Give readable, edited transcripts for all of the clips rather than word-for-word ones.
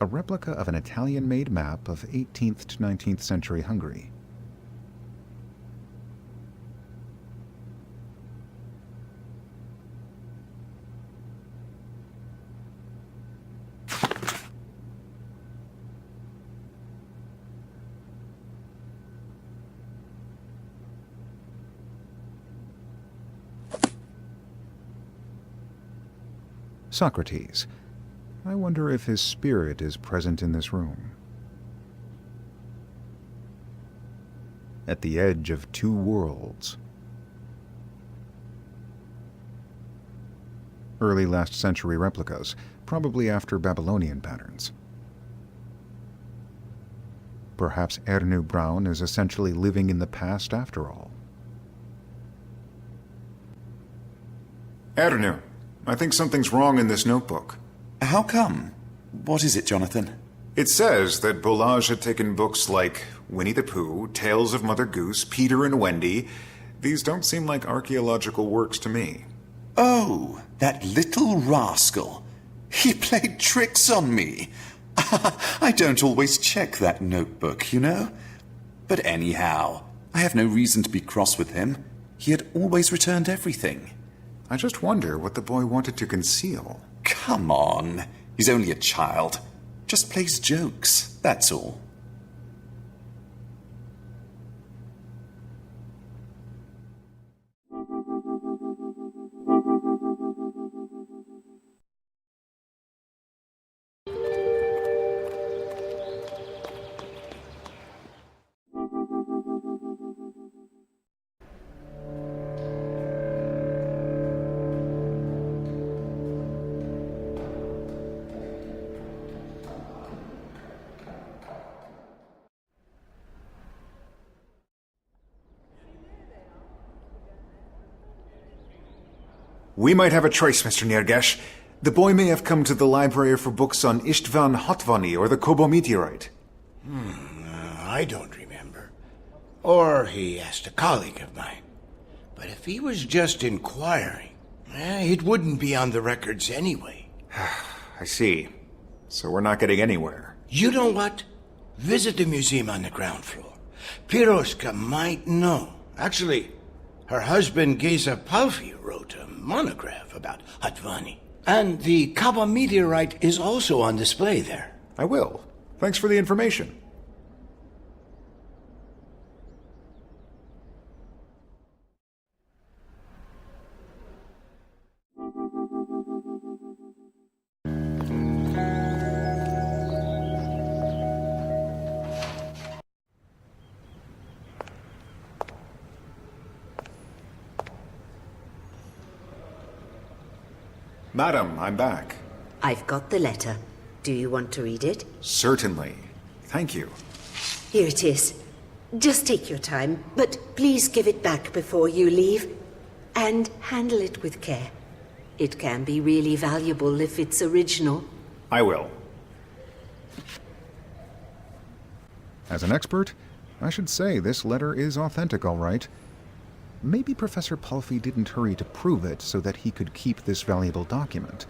a replica of an Italian-made map of 18th to 19th century Hungary. Socrates. I wonder if his spirit is present in this room. At the edge of two worlds. Early last century replicas, probably after Babylonian patterns. Perhaps Ernu Braun is essentially living in the past after all. Ernu, I think something's wrong in this notebook. How come? What is it, Jonathan? It says that Bolage had taken books like Winnie the Pooh, Tales of Mother Goose, Peter and Wendy. These don't seem like archaeological works to me. Oh, that little rascal. He played tricks on me. I don't always check that notebook, you know. But anyhow, I have no reason to be cross with him. He had always returned everything. I just wonder what the boy wanted to conceal. Come on. He's only a child. Just plays jokes, that's all. We might have a choice, Mr. Nergesh. The boy may have come to the library for books on Istvan Hotvani or the Kobo meteorite. I don't remember. Or he asked a colleague of mine. But if he was just inquiring, it wouldn't be on the records anyway. I see. So we're not getting anywhere. You know what? Visit the museum on the ground floor. Piroshka might know. Actually, her husband Geza Palfi wrote a monograph about Hatvani. And the Kaba meteorite is also on display there. I will. Thanks for the information. Madam, I'm back. I've got the letter. Do you want to read it? Certainly. Thank you. Here it is. Just take your time, but please give it back before you leave. And handle it with care. It can be really valuable if it's original. I will. As an expert, I should say this letter is authentic, all right. Maybe Professor Palfi didn't hurry to prove it so that he could keep this valuable document.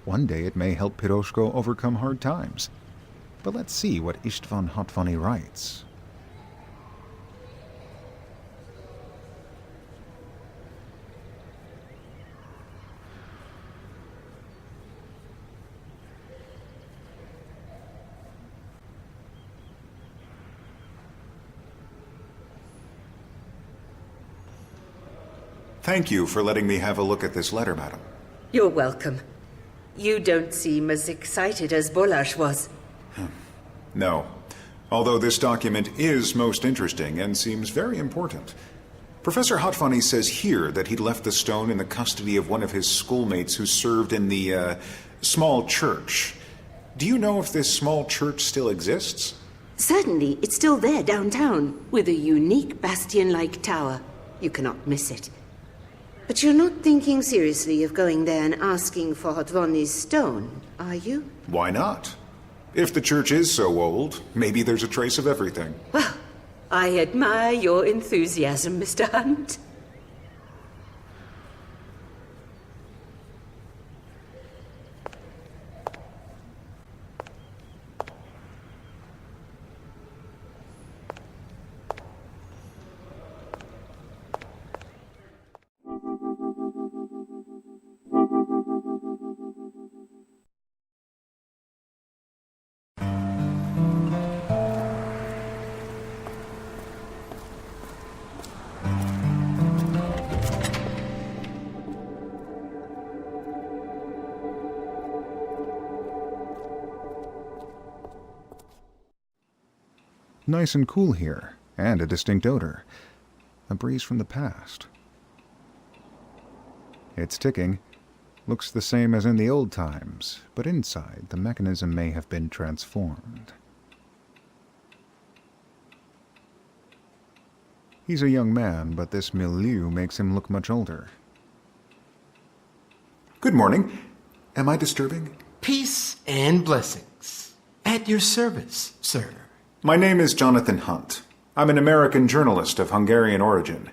One day it may help Piroshko overcome hard times. But let's see what Istvan Hotvani writes. Thank you for letting me have a look at this letter, madam. You're welcome. You don't seem as excited as Bolash was. No. Although this document is most interesting and seems very important. Professor Hotvani says here that he'd left the stone in the custody of one of his schoolmates who served in the, small church. Do you know if this small church still exists? Certainly, it's still there downtown, with a unique bastion-like tower. You cannot miss it. But you're not thinking seriously of going there and asking for Hotvani's stone, are you? Why not? If the church is so old, maybe there's a trace of everything. Well, I admire your enthusiasm, Mr. Hunt. Nice and cool here, and a distinct odor. A breeze from the past. It's ticking. Looks the same as in the old times, but inside the mechanism may have been transformed. He's a young man, but this milieu makes him look much older. Good morning. Am I disturbing? Peace and blessings. At your service, sir. My name is Jonathan Hunt. I'm an American journalist of Hungarian origin.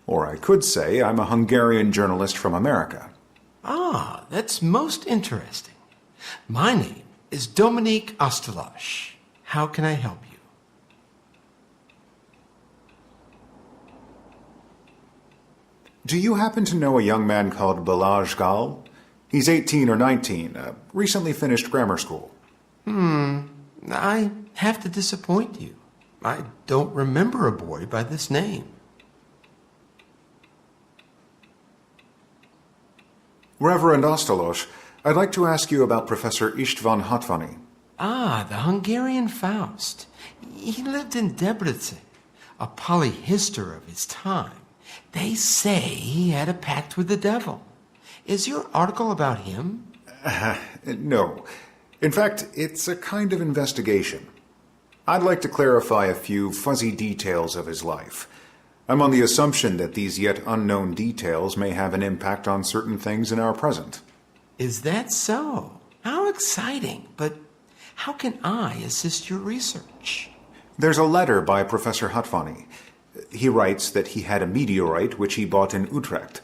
Or I could say I'm a Hungarian journalist from America. Ah, that's most interesting. My name is Dominique Ostalash. How can I help you? Do you happen to know a young man called Balazs Gal? He's 18 or 19, recently finished grammar school. I have to disappoint you. I don't remember a boy by this name. Reverend Ostalosh, I'd like to ask you about Professor István Hatvany. Ah, the Hungarian Faust. He lived in Debrecen, a polyhistor of his time. They say he had a pact with the devil. Is your article about him? No. In fact, it's a kind of investigation. I'd like to clarify a few fuzzy details of his life. I'm on the assumption that these yet unknown details may have an impact on certain things in our present. Is that so? How exciting. But how can I assist your research? There's a letter by Professor Hatvany. He writes that he had a meteorite which he bought in Utrecht.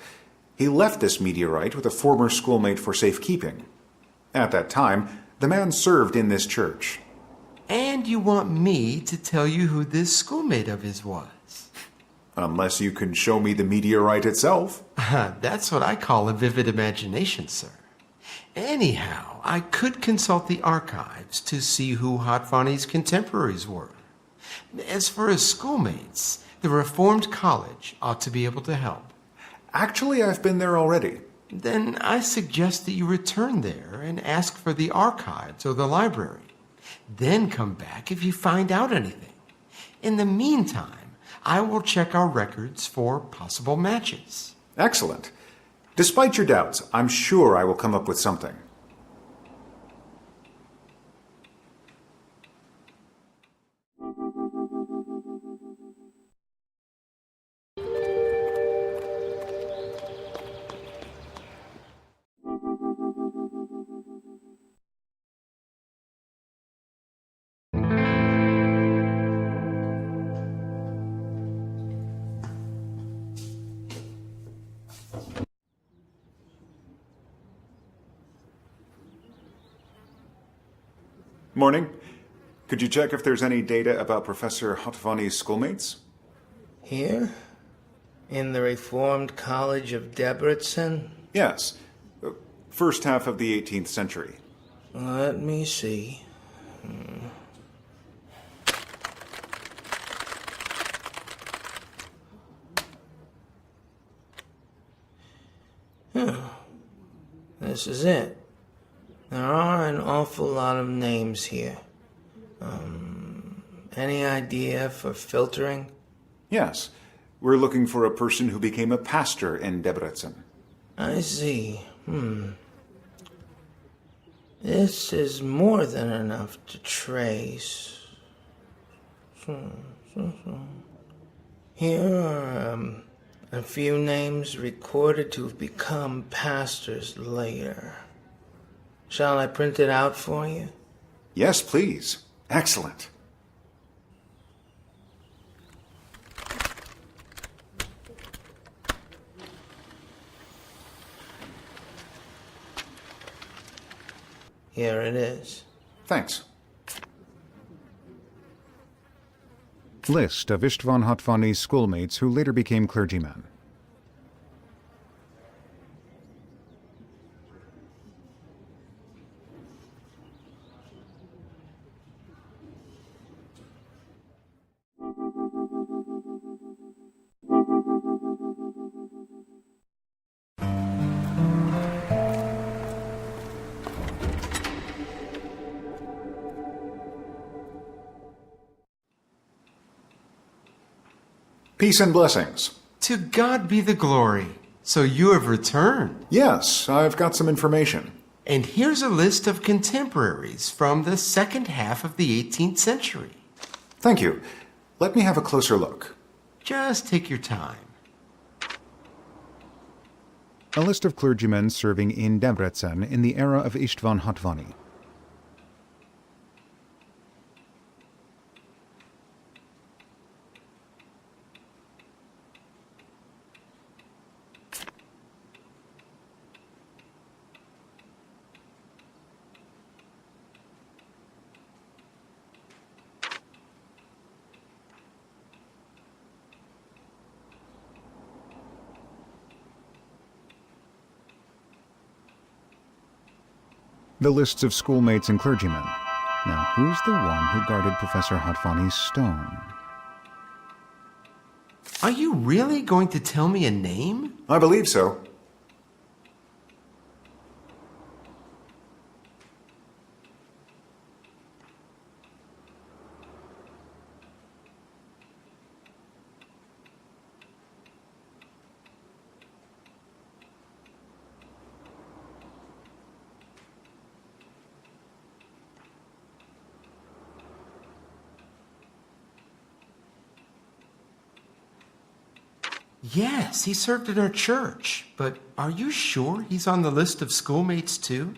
He left this meteorite with a former schoolmate for safekeeping. At that time, the man served in this church. And you want me to tell you who this schoolmate of his was? Unless you can show me the meteorite itself. That's what I call a vivid imagination, sir. Anyhow, I could consult the archives to see who Hatvany's contemporaries were. As for his schoolmates, the Reformed College ought to be able to help. Actually, I've been there already. Then I suggest that you return there and ask for the archives or the library. Then come back if you find out anything. In the meantime, I will check our records for possible matches. Excellent. Despite your doubts, I'm sure I will come up with something. Morning. Could you check if there's any data about Professor Hatvany's schoolmates? Here? In the Reformed College of Debrecen? Yes. First half of the 18th century. Let me see. This is it. There are an awful lot of names here. Any idea for filtering? Yes. We're looking for a person who became a pastor in Debrecen. I see. This is more than enough to trace. Here are a few names recorded to have become pastors later. Shall I print it out for you? Yes, please. Excellent. Here it is. Thanks. List of István Hatvany's schoolmates who later became clergymen. Peace and blessings. To God be the glory. So you have returned. Yes, I've got some information. And here's a list of contemporaries from the second half of the 18th century. Thank you. Let me have a closer look. Just take your time. A list of clergymen serving in Debrecen in the era of István Hatvany. The lists of schoolmates and clergymen. Now, who's the one who guarded Professor Hatvany's stone? Are you really going to tell me a name? I believe so. Yes, he served at our church. But are you sure he's on the list of schoolmates too?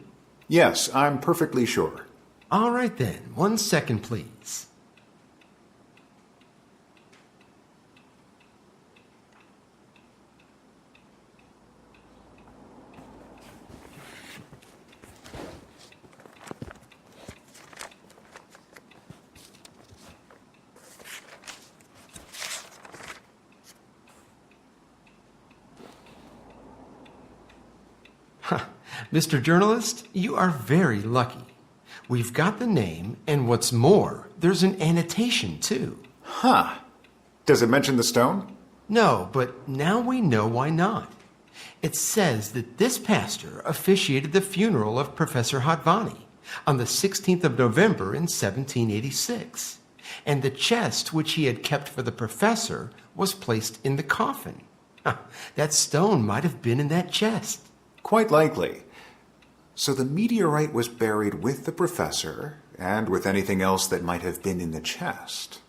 Yes, I'm perfectly sure. All right then, 1 second please. Mr. Journalist, you are very lucky. We've got the name, and what's more, there's an annotation too. Huh. Does it mention the stone? No, but now we know why not. It says that this pastor officiated the funeral of Professor Hatvany on the 16th of November in 1786, and the chest which he had kept for the professor was placed in the coffin. That stone might have been in that chest. Quite likely. So the meteorite was buried with the professor and with anything else that might have been in the chest.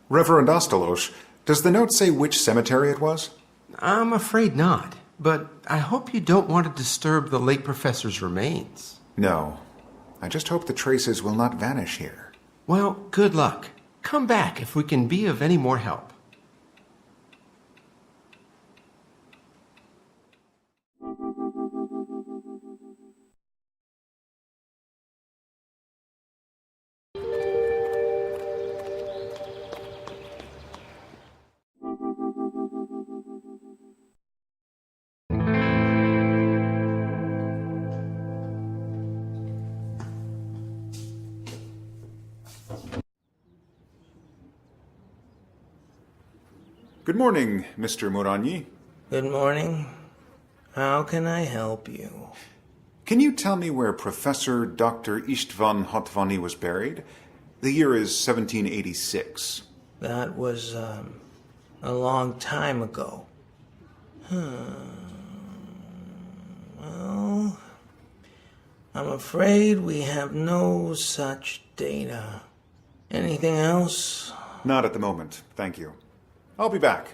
Reverend Ostelos, does the note say which cemetery it was? I'm afraid not, but I hope you don't want to disturb the late professor's remains. No. I just hope the traces will not vanish here. Well, good luck. Come back if we can be of any more help. Good morning, Mr. Moranyi. Good morning. How can I help you? Can you tell me where Professor Dr. István Hatvany was buried? The year is 1786. That was, a long time ago. Well, I'm afraid we have no such data. Anything else? Not at the moment, thank you. I'll be back.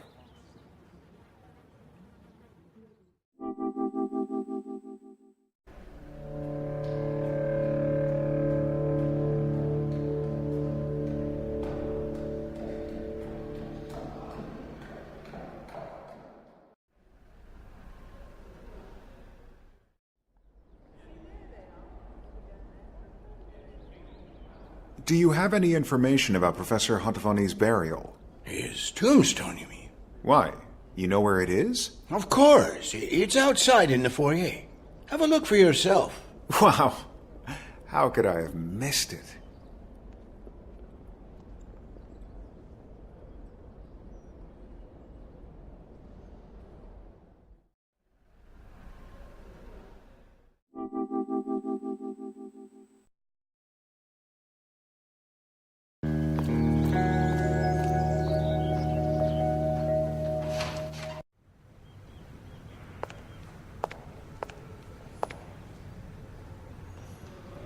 Do you have any information about Professor Hatvany's burial? His tombstone, you mean? Why? You know where it is? Of course. It's outside in the foyer. Have a look for yourself. Wow. How could I have missed it?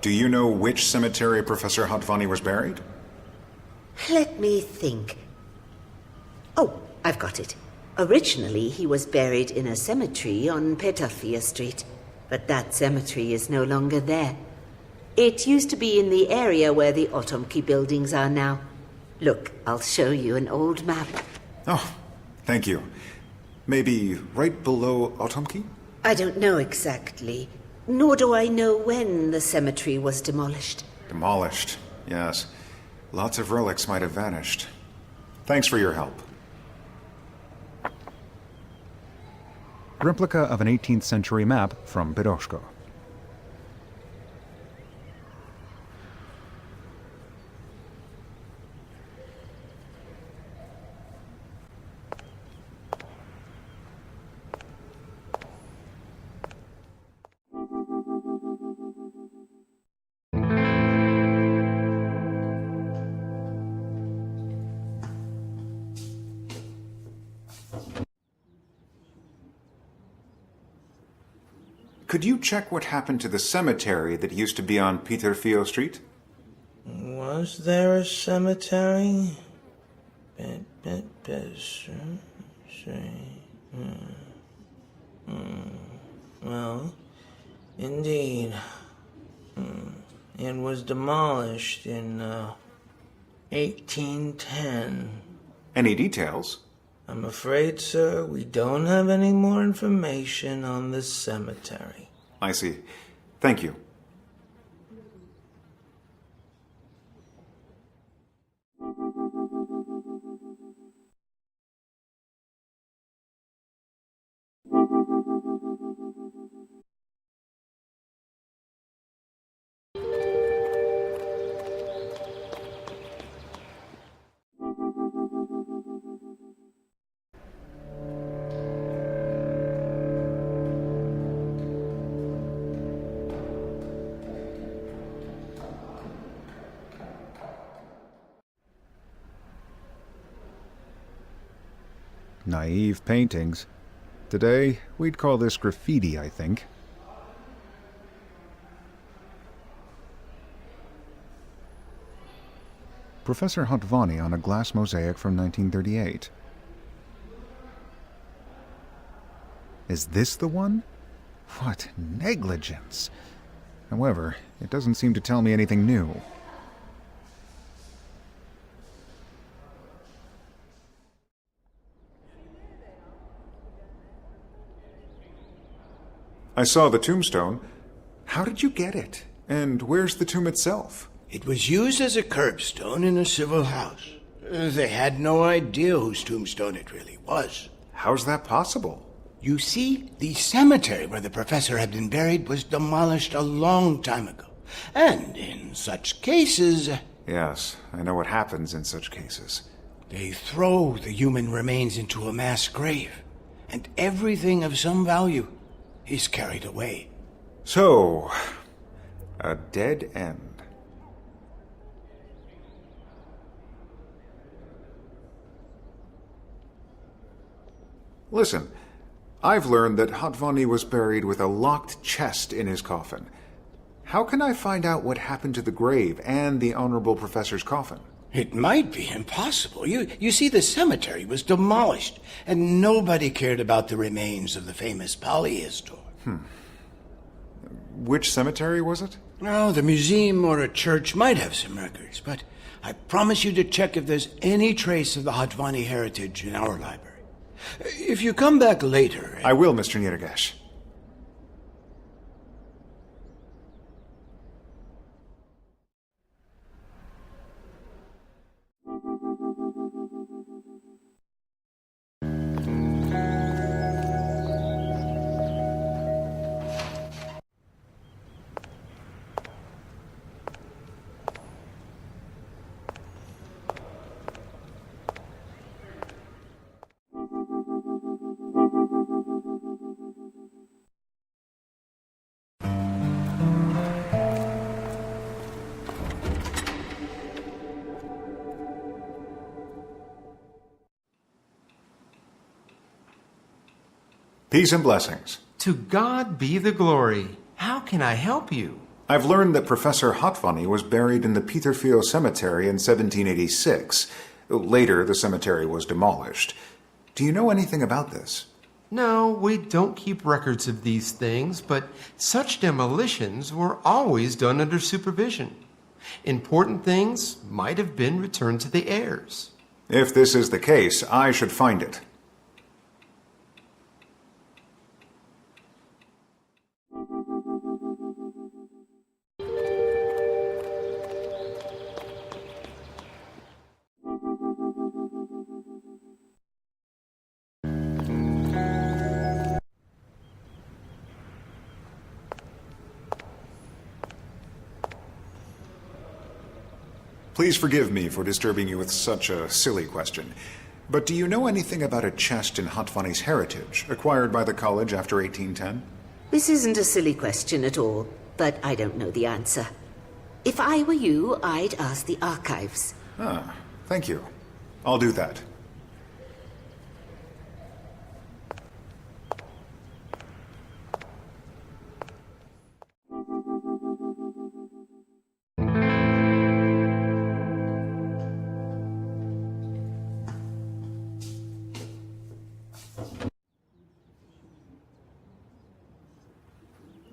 Do you know which cemetery Professor Hatvani was buried? Let me think. Oh, I've got it. Originally, he was buried in a cemetery on Petafia Street, but that cemetery is no longer there. It used to be in the area where the Otomki buildings are now. Look, I'll show you an old map. Oh, thank you. Maybe right below Otomki? I don't know exactly, nor do I know when the cemetery was demolished. Demolished, yes. Lots of relics might have vanished. Thanks for your help. Replica of an 18th century map from Piroshko. Could you check what happened to the cemetery that used to be on Peter Fio Street? Was there a cemetery? Well, indeed. It was demolished in 1810. Any details? I'm afraid, sir, we don't have any more information on this cemetery. I see. Thank you. Naive paintings. Today, we'd call this graffiti, I think. Professor Hatvani on a glass mosaic from 1938. Is this the one? What negligence! However, it doesn't seem to tell me anything new. I saw the tombstone. How did you get it? And where's the tomb itself? It was used as a curbstone in a civil house. They had no idea whose tombstone it really was. How's that possible? You see, the cemetery where the professor had been buried was demolished a long time ago. And in such cases... Yes, I know what happens in such cases. They throw the human remains into a mass grave, and everything of some value is carried away. So, a dead end. Listen, I've learned that Hatvani was buried with a locked chest in his coffin. How can I find out what happened to the grave and the Honorable Professor's coffin? It might be impossible. You see, the cemetery was demolished, and nobody cared about the remains of the famous polyhistor. Which cemetery was it? No, the museum or a church might have some records, but I promise you to check if there's any trace of the Hatvani heritage in our library. If you come back later... I will, Mr. Nirgash. Peace and blessings. To God be the glory. How can I help you? I've learned that Professor Hotfunny was buried in the Peterfield Cemetery in 1786. Later, the cemetery was demolished. Do you know anything about this? No, we don't keep records of these things, but such demolitions were always done under supervision. Important things might have been returned to the heirs. If this is the case, I should find it. Please forgive me for disturbing you with such a silly question, but do you know anything about a chest in Hotfunny's heritage, acquired by the college after 1810? This isn't a silly question at all, but I don't know the answer. If I were you, I'd ask the archives. Ah, thank you. I'll do that.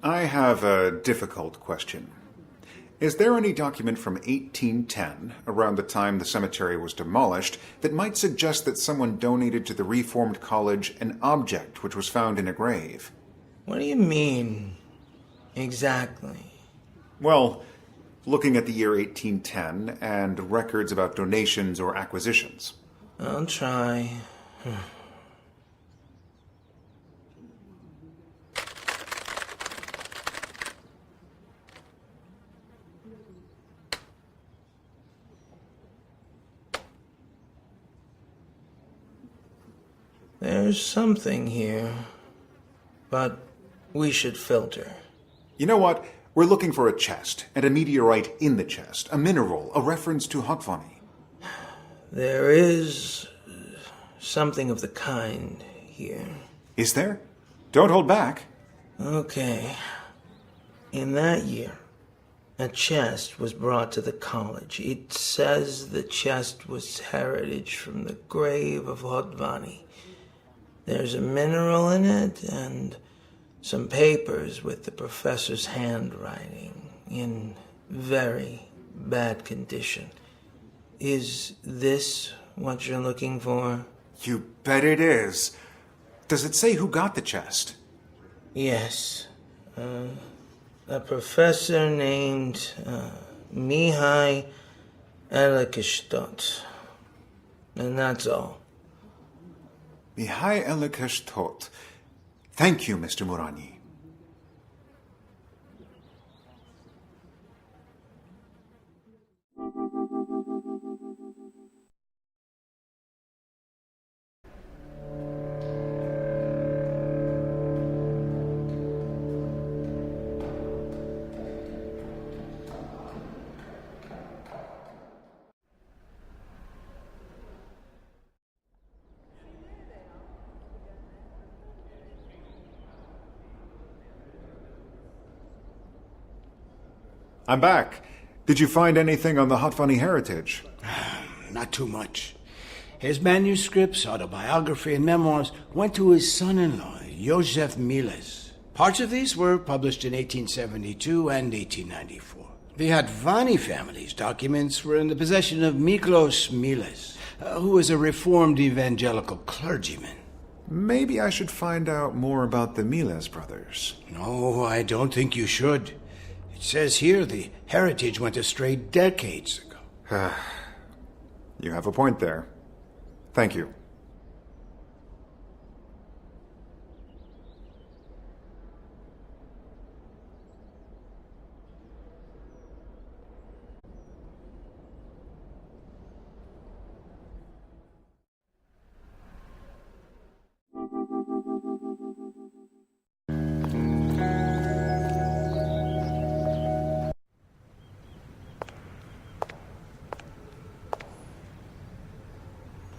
I have a difficult question. Is there any document from 1810, around the time the cemetery was demolished, that might suggest that someone donated to the Reformed College an object which was found in a grave? What do you mean, exactly? Well, looking at the year 1810 and records about donations or acquisitions. I'll try. There's something here, but we should filter. You know what? We're looking for a chest, and a meteorite in the chest, a mineral, a reference to Hotfunny. There is something of the kind here. Is there? Don't hold back. Okay. In that year, a chest was brought to the college. It says the chest was heritage from the grave of Hotfunny. There's a mineral in it and some papers with the professor's handwriting in very bad condition. Is this what you're looking for? You bet it is. Does it say who got the chest? Yes. A professor named Mihai Elekishtot. And that's all. Mihai Elekishtot. Thank you, Mr. Murani. I'm back. Did you find anything on the Hotfunny heritage? Not too much. His manuscripts, autobiography, and memoirs went to his son-in-law, Joseph Miles. Parts of these were published in 1872 and 1894. The Hatvani family's documents were in the possession of Miklos Miles, who was a reformed evangelical clergyman. Maybe I should find out more about the Miles brothers. No, I don't think you should. It says here the heritage went astray decades ago. You have a point there. Thank you.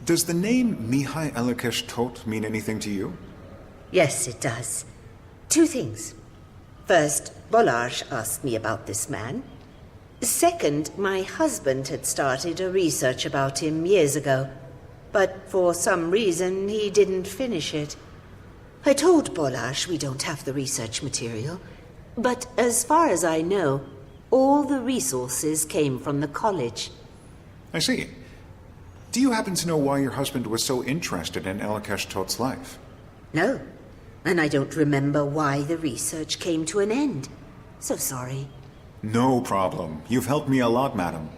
Does the name Mihai Elekishtot mean anything to you? Yes, it does. Two things. First, Bolarge asked me about this man. Second, my husband had started a research about him years ago, but for some reason he didn't finish it. I told Bolarge we don't have the research material, but as far as I know, all the resources came from the college. I see. Do you happen to know why your husband was so interested in Elekesh Tot's life? No, and I don't remember why the research came to an end. So sorry. No problem. You've helped me a lot, madam.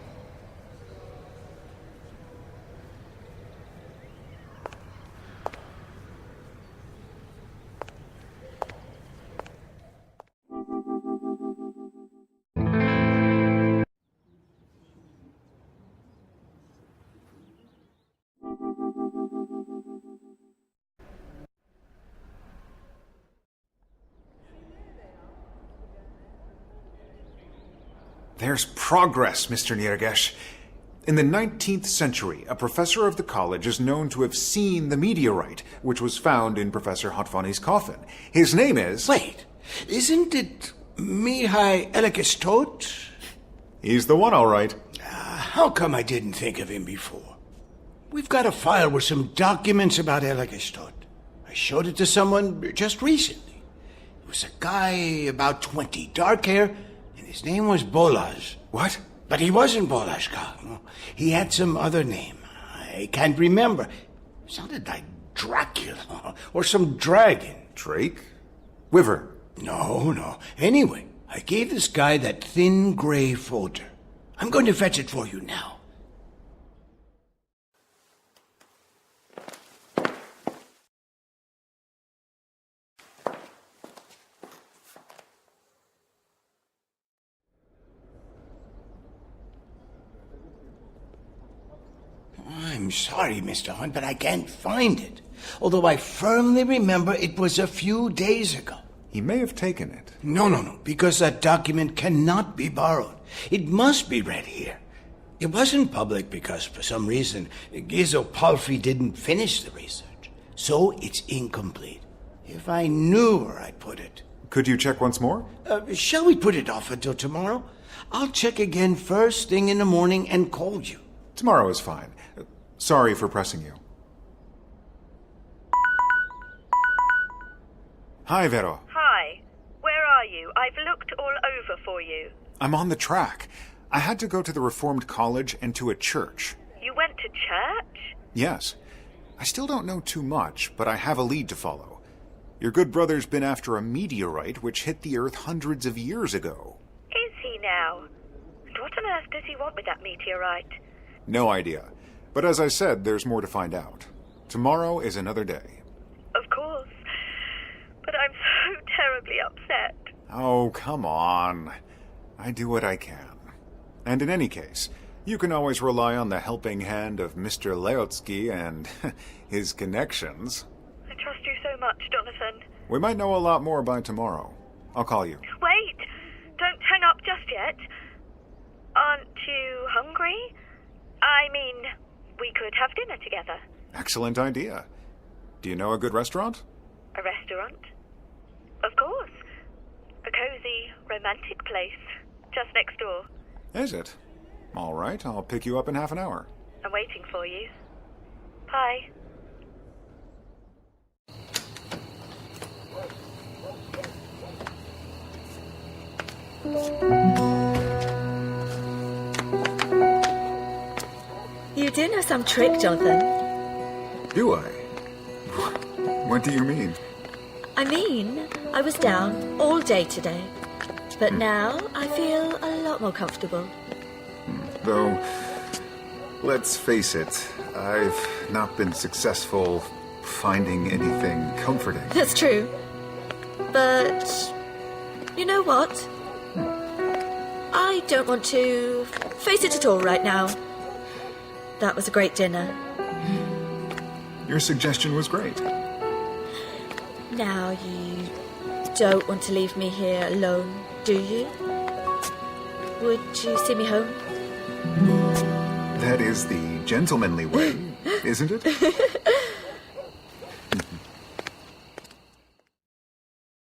There's progress, Mr. Niragesh. In the 19th century, a professor of the college is known to have seen the meteorite, which was found in Professor Hatvani's coffin. His name is... Wait, isn't it Mihai Elekestot? He's the one, all right. How come I didn't think of him before? We've got a file with some documents about Elekestot. I showed it to someone just recently. It was a guy about 20, dark hair, and his name was Bolaz. What? But he wasn't Bolashka. He had some other name. I can't remember. Sounded like Dracula or some dragon. Drake? Wyvern? No. Anyway, I gave this guy that thin gray folder. I'm going to fetch it for you now. I'm sorry, Mr. Hunt, but I can't find it. Although I firmly remember it was a few days ago. He may have taken it. No, because that document cannot be borrowed. It must be read here. It wasn't public because, for some reason, Gizo Palfi didn't finish the research. So it's incomplete. If I knew where I put it. Could you check once more? Shall we put it off until tomorrow? I'll check again first thing in the morning and call you. Tomorrow is fine. Sorry for pressing you. Hi, Vero. Hi. Where are you? I've looked all over for you. I'm on the track. I had to go to the Reformed College and to a church. You went to church? Yes. I still don't know too much, but I have a lead to follow. Your good brother's been after a meteorite which hit the Earth hundreds of years ago. Is he now? And what on earth does he want with that meteorite? No idea. But as I said, there's more to find out. Tomorrow is another day. Of course. But I'm so terribly upset. Oh, come on. I do what I can. And in any case, you can always rely on the helping hand of Mr. Leotsky and his connections. I trust you so much, Jonathan. We might know a lot more by tomorrow. I'll call you. Wait! Don't hang up just yet. Aren't you hungry? I mean, we could have dinner together. Excellent idea. Do you know a good restaurant? A restaurant? Of course. A cozy, romantic place. Just next door. Is it? All right, I'll pick you up in half an hour. I'm waiting for you. Bye. You do know some trick, Jonathan. Do I? What do you mean? I mean, I was down all day today, but now I feel a lot more comfortable. Though, let's face it, I've not been successful finding anything comforting. That's true. But you know what? I don't want to face it at all right now. That was a great dinner. Your suggestion was great. Now you don't want to leave me here alone, do you? Would you see me home? That is the gentlemanly way, isn't it?